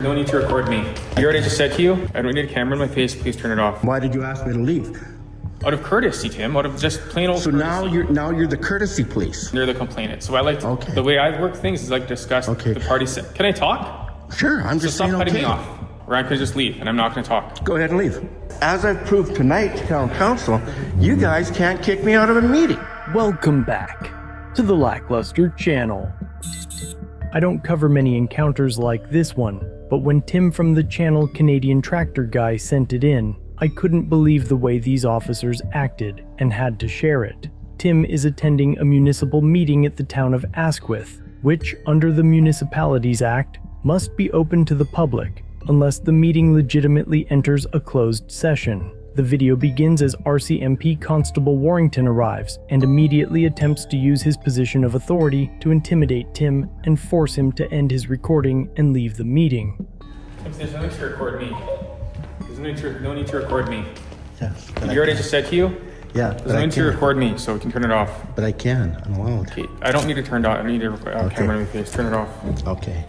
No need to record me. You already just said to you, I don't need a camera in my face, please turn it off. Why did you ask me to leave? Out of courtesy, Tim, out of just plain old So courtesy. now you're the courtesy police. You're the complainant. So I like to, Okay. the way I work things is like discuss the party set. Can I talk? Sure, I'm So just stop saying cutting okay. me off, or I could just leave, and I'm not going to talk. Go ahead and leave. As I've proved tonight to town council, you guys can't kick me out of a meeting. Welcome back to the LackLuster channel. I don't cover many encounters like this one, but when Tim from the channel Canadian Tractor Guy sent it in, I couldn't believe the way these officers acted and had to share it. Tim is attending a municipal meeting at the town of Asquith, which, under the Municipalities Act, must be open to the public unless the meeting legitimately enters a closed session. The video begins as RCMP Constable Warrington arrives and immediately attempts to use his position of authority to intimidate Tim and force him to end his recording and leave the meeting. There's no need to record me. There's no need to record me. Yes. You already just said to you, Yeah, there's no need to record me, so we can turn it off. But I can. I'm allowed. Okay, I don't need to turn it off. I don't need a camera in my face. Turn it off. Okay.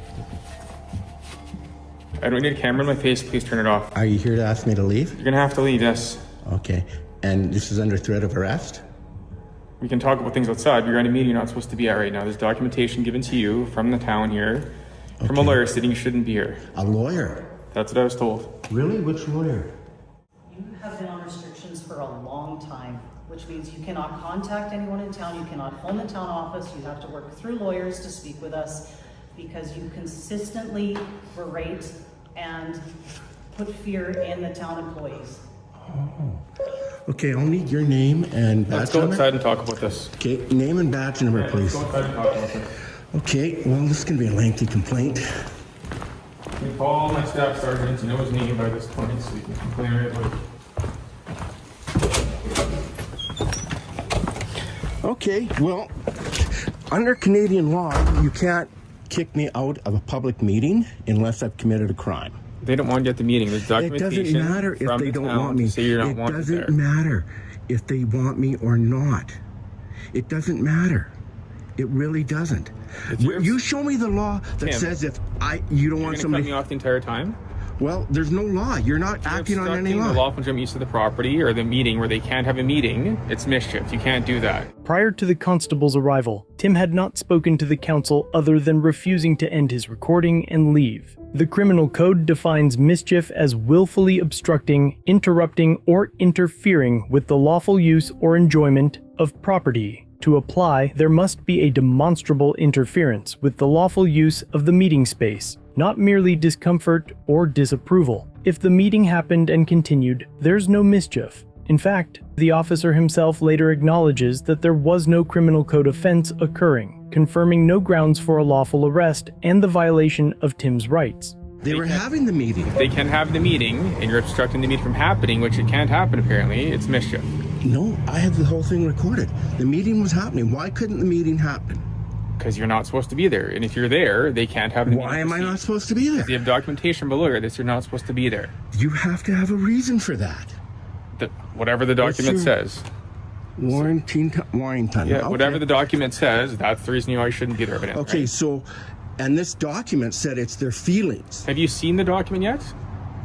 I don't need a camera in my face. Please turn it off. Are you here to ask me to leave? You're going to have to leave, yes. Okay. And this is under threat of arrest? We can talk about things outside. You're at a meeting you're not supposed to be at right now. There's documentation given to you from the town here, from a lawyer stating you shouldn't be here. A lawyer? That's what I was told. Really? Which lawyer? You have been on restrictions for a long time, which means you cannot contact anyone in town, you cannot phone the town office, you have to work through lawyers to speak with us because you consistently berate and put fear in the town employees. Oh. Okay, I'll need your name and badge Let's go number. outside and talk about this. Okay, name and badge number, please. Let's go outside and talk about this. Okay, well, this is going to be a lengthy complaint. We call my staff sergeant, you know his name by this point, so you can complain right away. Okay, well, under Canadian law, you can't kick me out of a public meeting unless I've committed a crime. They don't want you at the meeting. There's It documentation. doesn't matter if they don't want me. Say you're not It wanted doesn't there. matter if they want me or not. It doesn't matter. It really doesn't. You show me the law that says if you don't want You're somebody. cut me off the entire time. Well, there's no law. You're not acting on any Obstructing the law. lawful use of the property or the meeting where they can't have a meeting. It's mischief. You can't do that. Prior to the constable's arrival, Tim had not spoken to the council other than refusing to end his recording and leave. The criminal code defines mischief as willfully obstructing, interrupting, or interfering with the lawful use or enjoyment of property. To apply, there must be a demonstrable interference with the lawful use of the meeting space, not merely discomfort or disapproval. If the meeting happened and continued, there's no mischief. In fact, the officer himself later acknowledges that there was no criminal code offense occurring, confirming no grounds for a lawful arrest and the violation of Tim's rights. They were having the meeting. They can have the meeting and you're obstructing the meeting from happening, which it can't happen apparently. It's mischief. No, I have the whole thing recorded. The meeting was happening. Why couldn't the meeting happen? Because you're not supposed to be there. And if you're there, they can't have the meeting. Why am I not supposed to be there? You have documentation below that you're not supposed to be there. You have to have a reason for that. Whatever the document says. Warrington. Yeah, Okay. whatever the document says, that's the reason why you shouldn't be there. Evidently, Okay, right? so, and this document said it's their feelings. Have you seen the document yet?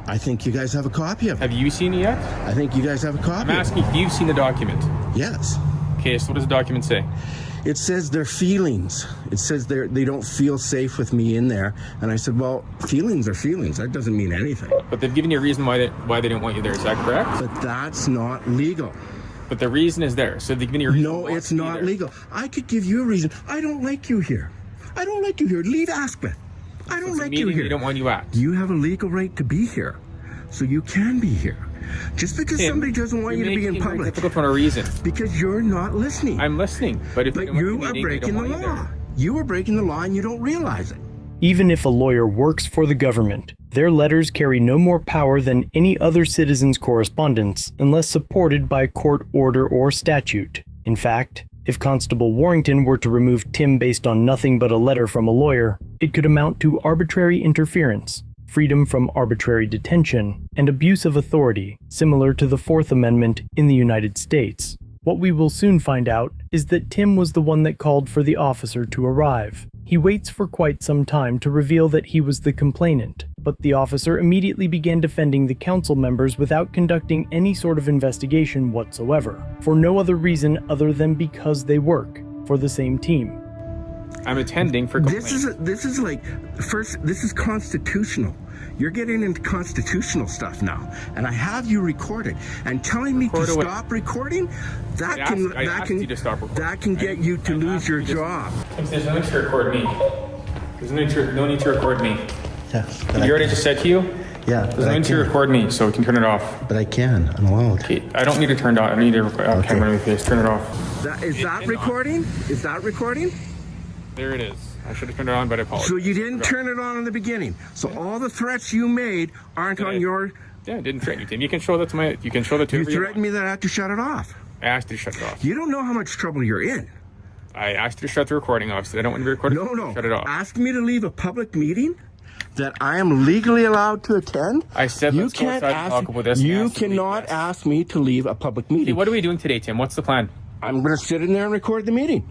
I think you guys have a copy of it. Have you seen it yet? I think you guys have a copy. I'm asking if you've seen the document. Yes. Okay, so what does the document say? It says their feelings. It says they don't feel safe with me in there. And I said, well, feelings are feelings. That doesn't mean anything. But they've given you a reason why they don't want you there. Is that correct? But that's not legal. But the reason is there. So they've given you a reason. No, it's not legal. I could give you a reason. I don't like you here. I don't like you here. Leave Asquith. I don't like you here. They don't want you at. You have a legal right to be here. So you can be here. Just because somebody doesn't want you to be in public. Difficult for a reason. Because you're not listening. I'm listening. But if you are breaking the law. You are breaking the law and you don't realize it. Even if a lawyer works for the government, their letters carry no more power than any other citizen's correspondence unless supported by court order or statute. In fact, if Constable Warrington were to remove Tim based on nothing but a letter from a lawyer, it could amount to arbitrary interference, freedom from arbitrary detention, and abuse of authority, similar to the Fourth Amendment in the United States. What we will soon find out is that Tim was the one that called for the officer to arrive. He waits for quite some time to reveal that he was the complainant, but the officer immediately began defending the council members without conducting any sort of investigation whatsoever, for no other reason other than because they work for the same team. I'm attending for complaint. This is constitutional. You're getting into constitutional stuff now, and I have you recorded. And telling me to stop recording, that can get you to lose your job. There's no need to record me. There's no need to record me. Yes. You already just said to you? Yeah. There's no need to record me, so we can turn it off. But I can. I'm allowed. Okay, I don't need to turn it on. I don't need to record. Camera in my face. Turn it off. Is that recording? Is that recording? There it is. I should have turned it on, but I apologize. So you didn't turn it on in the beginning. So all the threats you made aren't on your... Yeah, I didn't threaten you, Tim. You can show that to my... You can show that to You threatened me that I have to shut it off. I asked you to shut it off. You don't know how much trouble you're in. I asked you to shut the recording off. So I don't want to be recorded. No. Shut it off. Ask me to leave a public meeting that I am legally allowed to attend. I said let's go outside and talk about this. You cannot ask me to leave a public meeting. Hey, what are we doing today, Tim? What's the plan? I'm going to sit in there and record the meeting.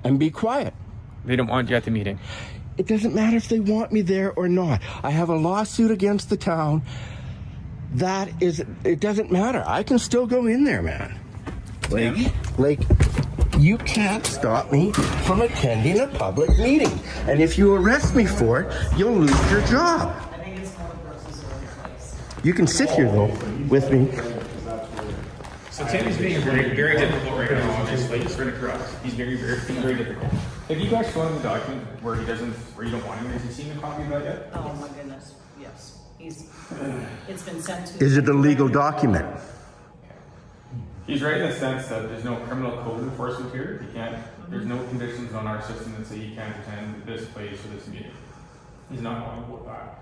And be quiet. They don't want you at the meeting. It doesn't matter if they want me there or not. I have a lawsuit against the town. It doesn't matter. I can still go in there, man. You can't stop me from attending a public meeting. And if you arrest me for it, you'll lose your job. I think it's more process or place. You can sit here, though, with me. So Tim is being very, very difficult right now. Obviously, he's going to corrupt. He's being very difficult. Have you guys shown him the document where you don't want him? Has he seen the copy of that yet? Oh my goodness, yes. It's been sent to... Is it a legal document? He's right in the sense that there's no criminal code enforcement here. There's no conditions on our system that say you can't attend this place or this meeting. He's not going to vote that.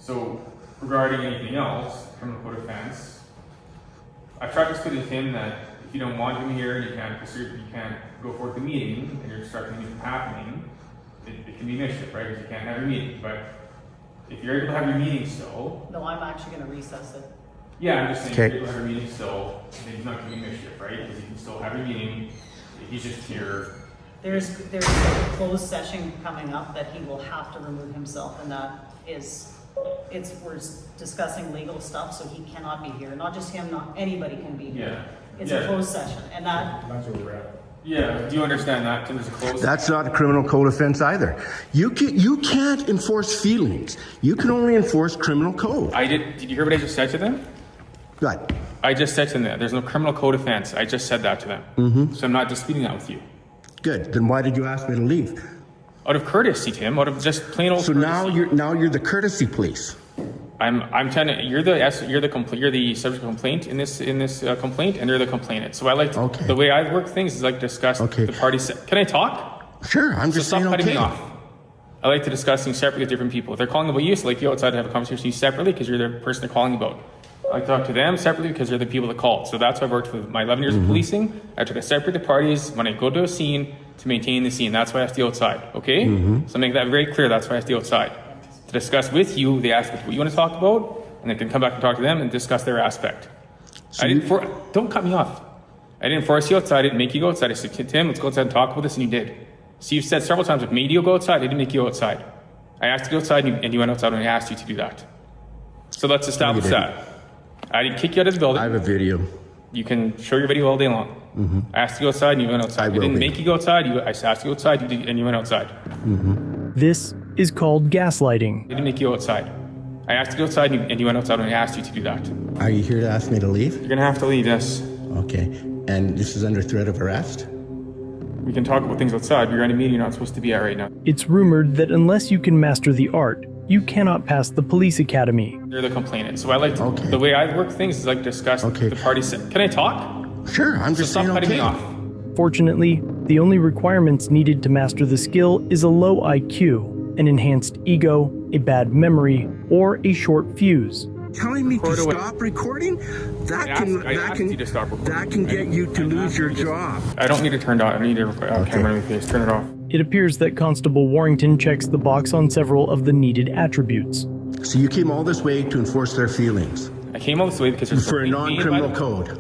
So regarding anything else, criminal code offense, I've tried to explain to him that if you don't want him here and you can't go forward the meeting and you're obstructing anything from happening, it can be mischief, right? Because you can't have your meeting. But if you're able to have your meeting still... No, I'm actually going to recess it. Yeah, I'm just saying, if you're able to have your meeting still, then he's not committing mischief, right? Because you can still have your meeting. He's just here. There's a closed session coming up that he will have to remove himself, and that is... we're discussing legal stuff, so he cannot be here. Not just him, not anybody can be here. Yeah. It's a closed session, and that's where we're at. Yeah, do you understand that? Tim, there's a closed... That's not a criminal code offense either. You can't enforce feelings. You can only enforce criminal code. Did you hear what I just said to them? What? I just said to them that there's no criminal code offense. I just said that to them. Mm-hmm. So I'm not disputing that with you. Good. Then why did you ask me to leave? Out of courtessy, Tim. Out of just plain old courtesy. now you're the courtesy police. I'm trying to. You're the subject of complaint in this complaint, and you're the complainant. So I like to, the way I work things is like discuss the parties. Can I talk? Sure. I'm just saying. Stop cutting me off. I like to discuss things separately with different people. If they're calling about you, so like you outside to have a conversation with you separately because you're the person they're calling about. I like to talk to them separately because they're the people that called. So that's why I worked with my 11 years of policing. I took to separate the parties when I go to a scene to maintain the scene. That's why I have to be outside. Okay? So make that very clear. That's why I have to be outside. To discuss with you the aspect of what you want to talk about, and then can come back and talk to them and discuss their aspect. So don't cut me off. I didn't force you outside. I didn't make you go outside. I said, Tim, let's go outside and talk about this, and you did. So you've said several times, I've made you go outside. I didn't make you go outside. I asked you to go outside, and you went outside when I asked you to do that. So let's establish that. I didn't kick you out of the building. I have a video. You can show your video all day long. I asked you to go outside, and you went outside. I didn't make you go outside. I asked you to go outside, and you went outside. This is called gaslighting. I didn't make you go outside. I asked you to go outside, and you went outside when I asked you to do that. Are you here to ask me to leave? You're going to have to leave, yes. Okay. And this is under threat of arrest? We can talk about things outside. You're at a meeting you're not supposed to be at right now. It's rumored that unless you can master the art, you cannot pass the police academy. You're the complainant. So I like to, the way I work things is like discuss the parties. Can I talk? Sure, I'm just stop saying cutting me off. Fortunately, the only requirements needed to master the skill is a low IQ, an enhanced ego, a bad memory, or a short fuse. Telling me to stop recording? That can get you to lose your job. I don't need to turn it on. I need to camera in my face. Turn it off. It appears that Constable Warrington checks the box on several of the needed attributes. So you came all this way to enforce their feelings? I came all this way because there's for a non-criminal code.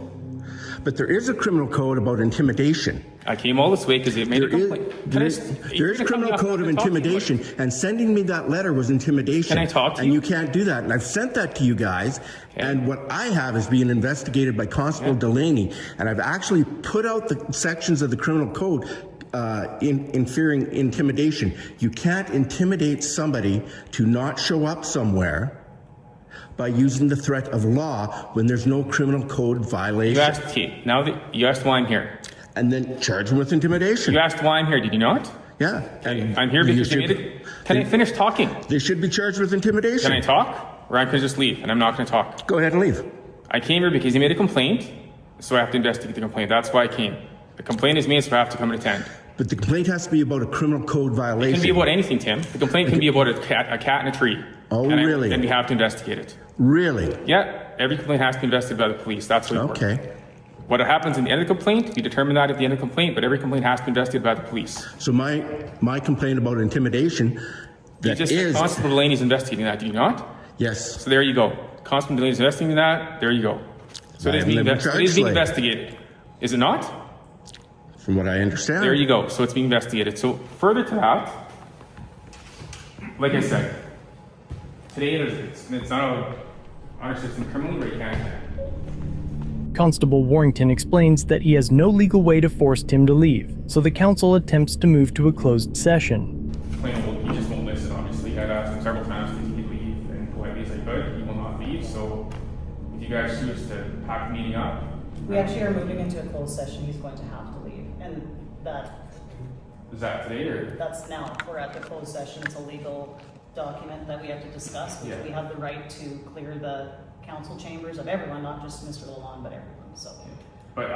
But there is a criminal code about intimidation. I came all this way because it made a complaint. There is a criminal code of intimidation, and sending me that letter was intimidation. Can I talk to you? And you can't do that. And I've sent that to you guys, and what I have is being investigated by Constable Delaney, and I've actually put out the sections of the criminal code in fearing intimidation. You can't intimidate somebody to not show up somewhere by using the threat of law when there's no criminal code violation. You asked why I'm here. And then charge them with intimidation. You asked why I'm here, did you not? Yeah. And I'm here because Can I finish talking? They should be charged with intimidation. Can I talk? Or I can just leave, and I'm not going to talk. Go ahead and leave. I came here because he made a complaint, so I have to investigate the complaint. That's why I came. The complaint is made, so I have to come and attend. But the complaint has to be about a criminal code violation. It can be about anything, Tim. The complaint can be about a cat in a tree. Oh, really? And we have to investigate it. Really? Yeah. Every complaint has to be investigated by the police. That's what it works. Okay. What happens in the end of the complaint, we determine that at the end of the complaint, but every complaint has to be investigated by the police. So my complaint about intimidation, Constable Delaney's investigating that, do you not? Yes. So there you go. Constable Delaney's investigating that, there you go. So it is being investigated. Is it not? From what I understand. There you go. So it's being investigated. So further to that, like I said, today it's not under system criminally, but you can't. Constable Warrington explains that he has no legal way to force Tim to leave, so the council attempts to move to a closed session. He just won't listen, obviously. I've asked him several times if he could leave, and politely as I could, he will not leave. So if you guys choose to pack the meeting up. We actually are moving into a closed session. He's going to have to leave. And is that today or? That's now. We're at the closed session. It's a legal document that we have to discuss, which we have the right to clear the council chambers of everyone, not just Mr. Lalonde, but everyone. So. But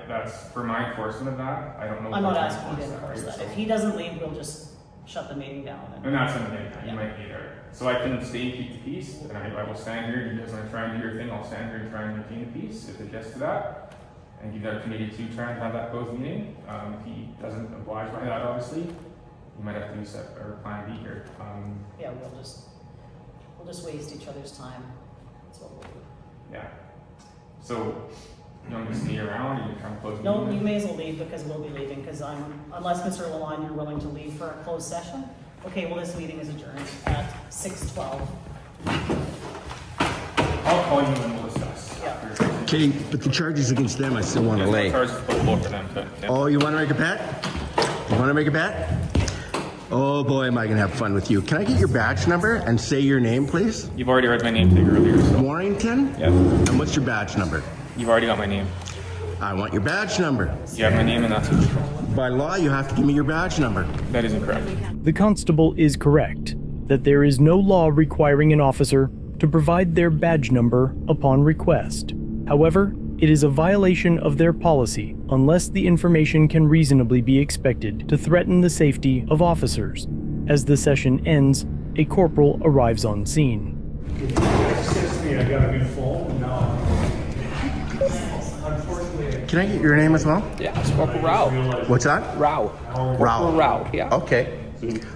that's for my enforcement of that. I don't know. I'm not asking you to enforce that. If he doesn't leave, we'll just shut the meeting down. And that's something you might be there. So I can stay and keep the peace, and I will stand here. You guys want to try and do your thing, I'll stand here and try and maintain the peace if it gets to that. And give that committee to try and have that closed meeting. If he doesn't oblige by that, obviously, you might have to use our plan B here. We'll just waste each other's time. That's what we'll do. Yeah. So you want me to stay around, or you try and close the No, meeting? you may as well leave because we'll be leaving. Because unless Mr. Lalonde, you're willing to leave for a closed session. Okay. Well, this meeting is adjourned at 6:12. I'll call you and we'll discuss. Yeah. Okay, but the charges against them I still want to lay. Charges for them, Oh, you want to make a bet? You want to make a bet? Oh boy, am I going to have fun with you. Can I get your badge number and say your name, please? You've already read my name tag earlier. So. Warrington? Yeah. And what's your badge number? You've already got my name. I want your badge number. You have my name and that's it. By law, you have to give me your badge number. That is incorrect. The constable is correct that there is no law requiring an officer to provide their badge number upon request. However, it is a violation of their policy unless the information can reasonably be expected to threaten the safety of officers. As the session ends, a corporal arrives on scene. Can I get your name as well? Yeah, it's Corporal Rao. What's that? Rao. Rao. Rao, yeah. Okay.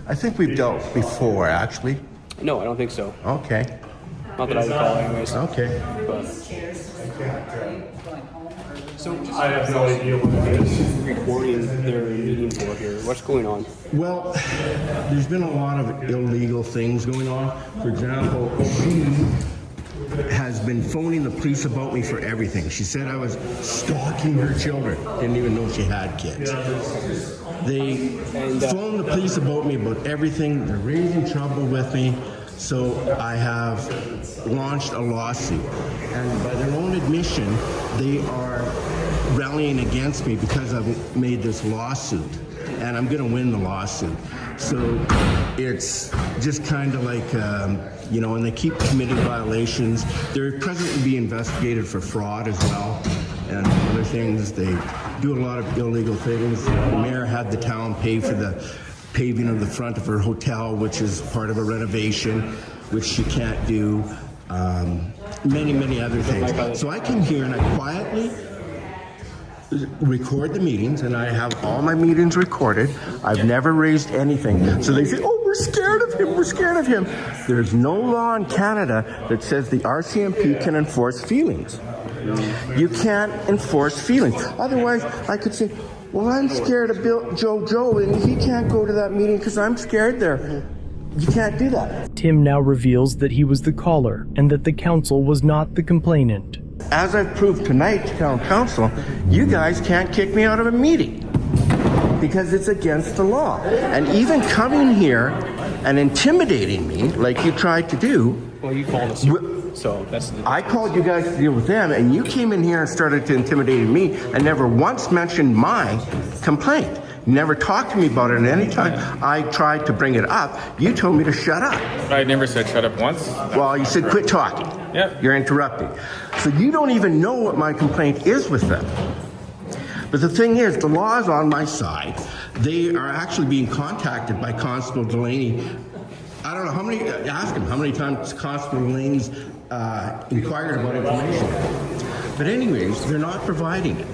I think we've dealt before, actually. No, I don't think so. Okay. Not that I recall, anyways. Okay. But, so I have no idea what it is. recording their meeting for here. What's going on? Well, there's been a lot of illegal things going on. For example, she has been phoning the police about me for everything. She said I was stalking her children. Didn't even know she had kids. They phoned the police about me about everything. They're raising trouble with me. So I have launched a lawsuit. And by their own admission, they are rallying against me because I've made this lawsuit. And I'm going to win the lawsuit. So it's just kind of like, and they keep committing violations. They're presently being investigated for fraud as well and other things. They do a lot of illegal things. The mayor had the town pay for the paving of the front of her hotel, which is part of a renovation, which she can't do. Many, many other things. So I come here and I quietly record the meetings, and I have all my meetings recorded. I've never raised anything. So they say, oh, we're scared of him, we're scared of him. There's no law in Canada that says the RCMP can enforce feelings. You can't enforce feelings. Otherwise, I could say, well, I'm scared of Joe, and he can't go to that meeting because I'm scared there. You can't do that. Tim now reveals that he was the caller and that the council was not the complainant. As I've proved tonight to town council, you guys can't kick me out of a meeting because it's against the law. And even coming here and intimidating me like you tried to do. Well, you called us, so that's. I called you guys to deal with them, and you came in here and started to intimidate me and never once mentioned my complaint. You never talked to me about it, and any time I tried to bring it up, you told me to shut up. I never said shut up once. Well, you said quit talking. Yep. You're interrupting. So you don't even know what my complaint is with them. But the thing is, the law is on my side. They are actually being contacted by Constable Delaney. I don't know how many, ask him how many times Constable Delaney's inquired about information. But anyways, they're not providing it.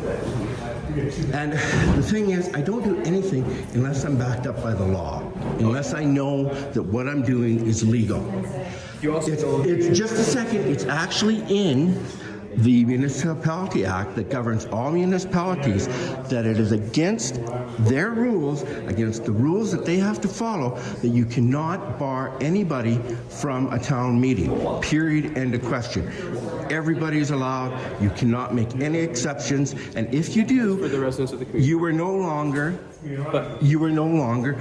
And the thing is, I don't do anything unless I'm backed up by the law, unless I know that what I'm doing is legal. It's just a second, it's actually in the Municipality Act that governs all municipalities, that it is against their rules, against the rules that they have to follow, that you cannot bar anybody from a town meeting. Period. End of question. Everybody is allowed. You cannot make any exceptions, and if you do, For the residents of the community. you are no longer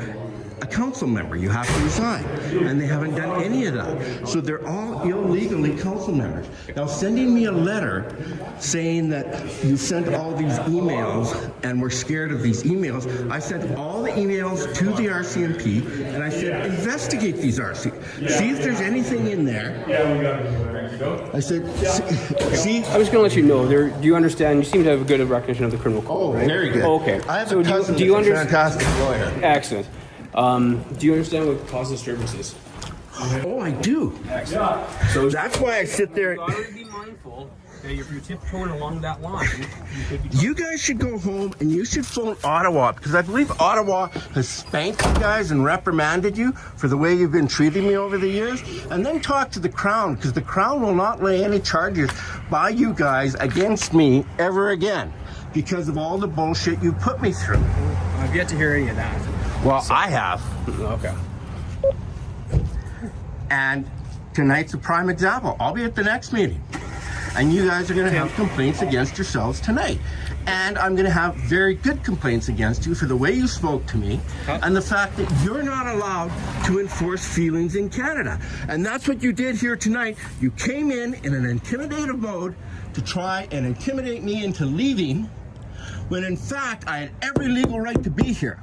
a council member. You have to resign, and they haven't done any of that. So they're all illegally council members. Now, sending me a letter saying that you sent all these emails and we're scared of these emails, I sent all the emails to the RCMP, and I said, investigate these RC. See if there's anything in there. I said, see. I was going to let you know. Do you understand? You seem to have a good recognition of the criminal code. Oh, right? very good. Oh, okay. I have So a cousin do you that's a understand? fantastic lawyer. Excellent. Do you understand what causes disturbances? Oh, I do. Excellent. So that's why I sit there. You gotta be mindful that if you're tiptoeing along that line, you could be. You guys should go home and you should phone Ottawa, because I believe Ottawa has spanked you guys and reprimanded you for the way you've been treating me over the years. And then talk to the Crown, because the Crown will not lay any charges by you guys against me ever again because of all the bullshit you put me through. I've yet to hear any of that. Well, I have. Okay. And tonight's a prime example. I'll be at the next meeting. And you guys are going to have complaints against yourselves tonight. And I'm going to have very good complaints against you for the way you spoke to me and the fact that you're not allowed to enforce feelings in Canada. And that's what you did here tonight. You came in an intimidative mode to try and intimidate me into leaving, when in fact I had every legal right to be here.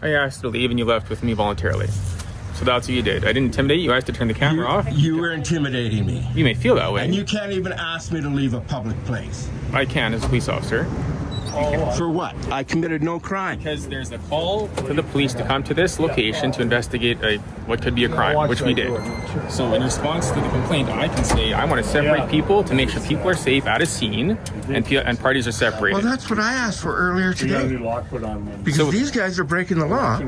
I asked to leave and you left with me voluntarily. So that's what you did. I didn't intimidate you. I asked to turn the camera off. You were intimidating me. You may feel that way. And you can't even ask me to leave a public place. I can as a police officer. For what? I committed no crime. Because there's a call to the police to come to this location to investigate what could be a crime, which we did. So in response to the complaint, I can say I want to separate people to make sure people are safe at a scene and parties are separated. Well, that's what I asked for earlier today. Because So- these guys are breaking the law,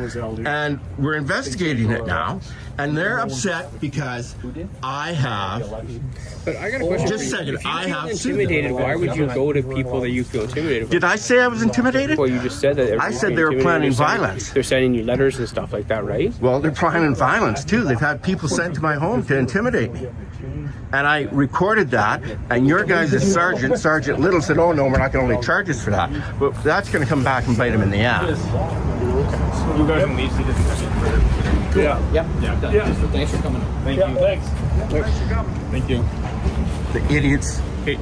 and we're investigating it now, and they're upset because I have. But I got a question. Just a for you. second, If you I feel have intimidated. Why would you go to people that you feel intimidated by? Did I say I was intimidated? Well, you just said that. I said they were planning violence. They're sending you letters and stuff like that, right? Well, they're planning violence too. They've had people sent to my home to intimidate me. And I recorded that, and your guys' Sergeant Little said, oh no, we're not going to lay charges for that. But that's going to come back and bite him in the ass. You guys can leave. Yeah. Thanks for coming. Thank you. Thanks. Thank you. The idiots. Okay,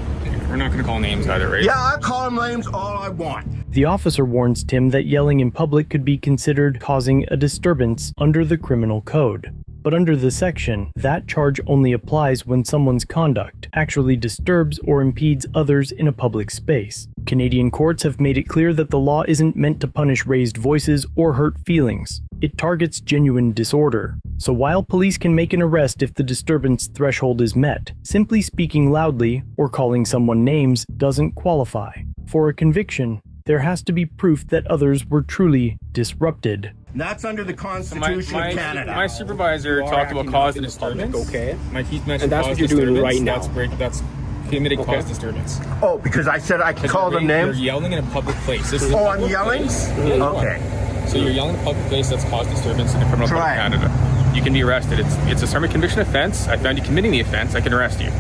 we're not going to call names either, right? Yeah, I call them names all I want. The officer warns Tim that yelling in public could be considered causing a disturbance under the criminal code. But under the section, that charge only applies when someone's conduct actually disturbs or impedes others in a public space. Canadian courts have made it clear that the law isn't meant to punish raised voices or hurt feelings. It targets genuine disorder. So while police can make an arrest if the disturbance threshold is met, simply speaking loudly or calling someone names doesn't qualify. For a conviction, there has to be proof that others were truly disrupted. That's under the Constitution of Canada. My supervisor talked about cause and disturbance. Okay. He's mentioned And that's cause what you're doing disturbance. right now. That's committed cause disturbance. Oh, because I said I could call them names? You're yelling in a public place. This is Oh, a I'm public yelling? place. Yeah, you Okay. are. So you're yelling in a public place that's caused disturbance in the criminal code of Try it. Canada. You can be arrested. It's a summary conviction offense. I found you committing the offense. I can arrest you.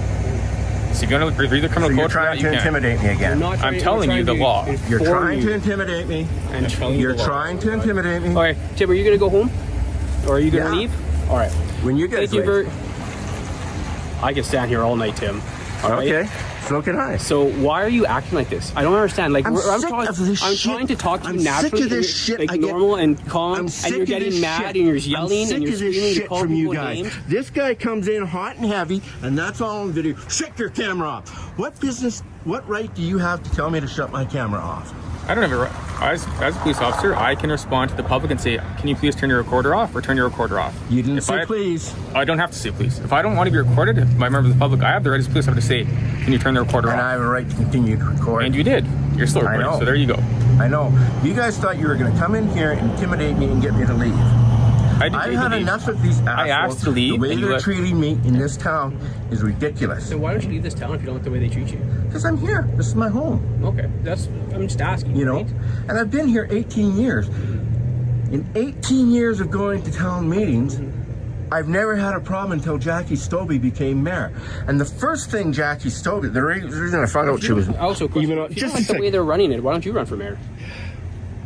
So if you want to read the criminal So you're code for that, trying you to can. intimidate me again. I'm telling you the law. You're trying to intimidate me. I'm telling you You're the law. trying to intimidate me. Okay, Tim, are you gonna go home? Or are you gonna Yeah. leave? All right. When you guys Thank you leave. very. I can stand here all night, Tim. All right? Okay, so can I. So why are you acting like this? I don't understand. Like I'm sick trying, of this I'm shit. trying to talk to you I'm sick naturally, of this and shit. like I get- normal and calm, I'm and sick you're of getting this mad shit. and you're yelling I'm sick and you're of this screaming shit and calling from you people guys. names. This guy comes in hot and heavy, and that's all on video. Shut your camera off. What business? What right do you have to tell me to shut my camera off? I don't have a right. As a police officer, I can respond to the public and say, can you please turn your recorder off or turn your recorder off? You didn't If say I- please. I don't have to say please. If I don't want to be recorded, if my member of the public, I have the right as a police officer to say, can you turn the recorder And I off? have a right to continue to record. And you did. You're still I recording, know. so there you go. I know. You guys thought you were going to come in here, intimidate me, and get me to leave. I did I've leave. had enough of these assholes. I asked to leave, The way and you they're let- treating me in this town is ridiculous. So why don't you leave this town if you don't like the way they treat you? Because I'm here. This is my home. Okay, I'm just asking. You know? right? And I've been here 18 years. In 18 years of going to town meetings, I've never had a problem until Jackie Stobie became mayor. And the first thing Jackie Stobie, the reason I found out she was Also, even if you just don't like the way they're running it, why don't you run for mayor?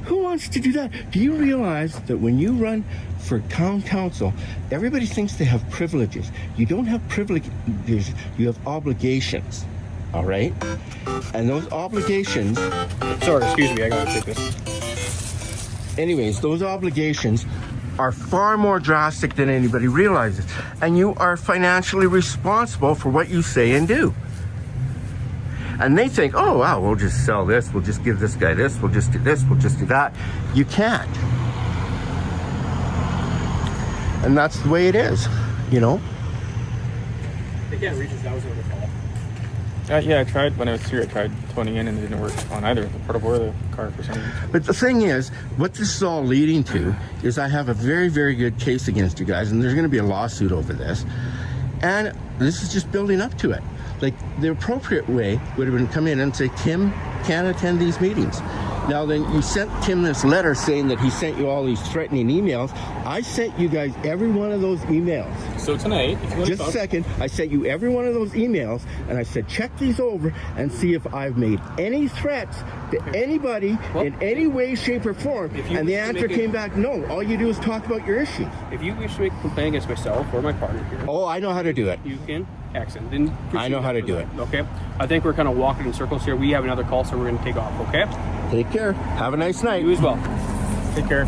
Who wants to do that? Do you realize that when you run for town council, everybody thinks they have privileges. You don't have privileges, you have obligations. All right? And those obligations, Sorry, excuse me, I gotta take this. anyways, those obligations are far more drastic than anybody realizes. And you are financially responsible for what you say and do. And they think, oh, wow, we'll just sell this, we'll just give this guy this, we'll just do this, we'll just do that. You can't. And that's the way it is, you know? They can't reach us. That was over call. Yeah, I tried when I was here. I tried phoning in and it didn't work on either the portable or the car for some reason. But the thing is, what this is all leading to is I have a very, very good case against you guys, and there's going to be a lawsuit over this. And this is just building up to it. Like, the appropriate way would have been come in and say, Tim can't attend these meetings. Now then, you sent Tim this letter saying that he sent you all these threatening emails. I sent you guys every one of those emails. So tonight, if you want Just a second, I sent you every one of those emails, and I said, check these over and see if I've made any threats to anybody in any way, shape, or form. If you And the wish to answer make it- came back, no. All you do is talk about your issues. If you wish to make a complaint against myself or my partner here, Oh, I know how to do it. you can. Excellent. Then I know how to do proceed after that, Okay. I think we're kind of walking in circles here. We have another call, so we're going to take off. Okay. Take care. Have a nice night. You as well. take care.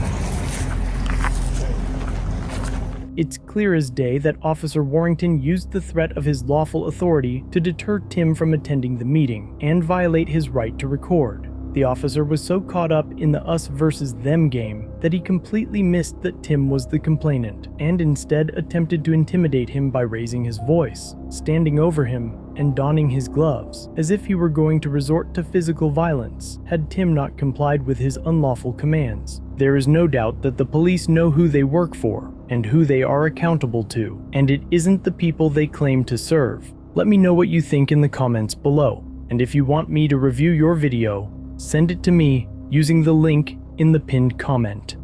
It's clear as day that Officer Warrington used the threat of his lawful authority to deter Tim from attending the meeting and violate his right to record. The officer was so caught up in the us versus them game that he completely missed that Tim was the complainant and instead attempted to intimidate him by raising his voice, standing over him, and donning his gloves, as if he were going to resort to physical violence had Tim not complied with his unlawful commands. There is no doubt that the police know who they work for and who they are accountable to, and it isn't the people they claim to serve. Let me know what you think in the comments below, and if you want me to review your video, send it to me using the link in the pinned comment.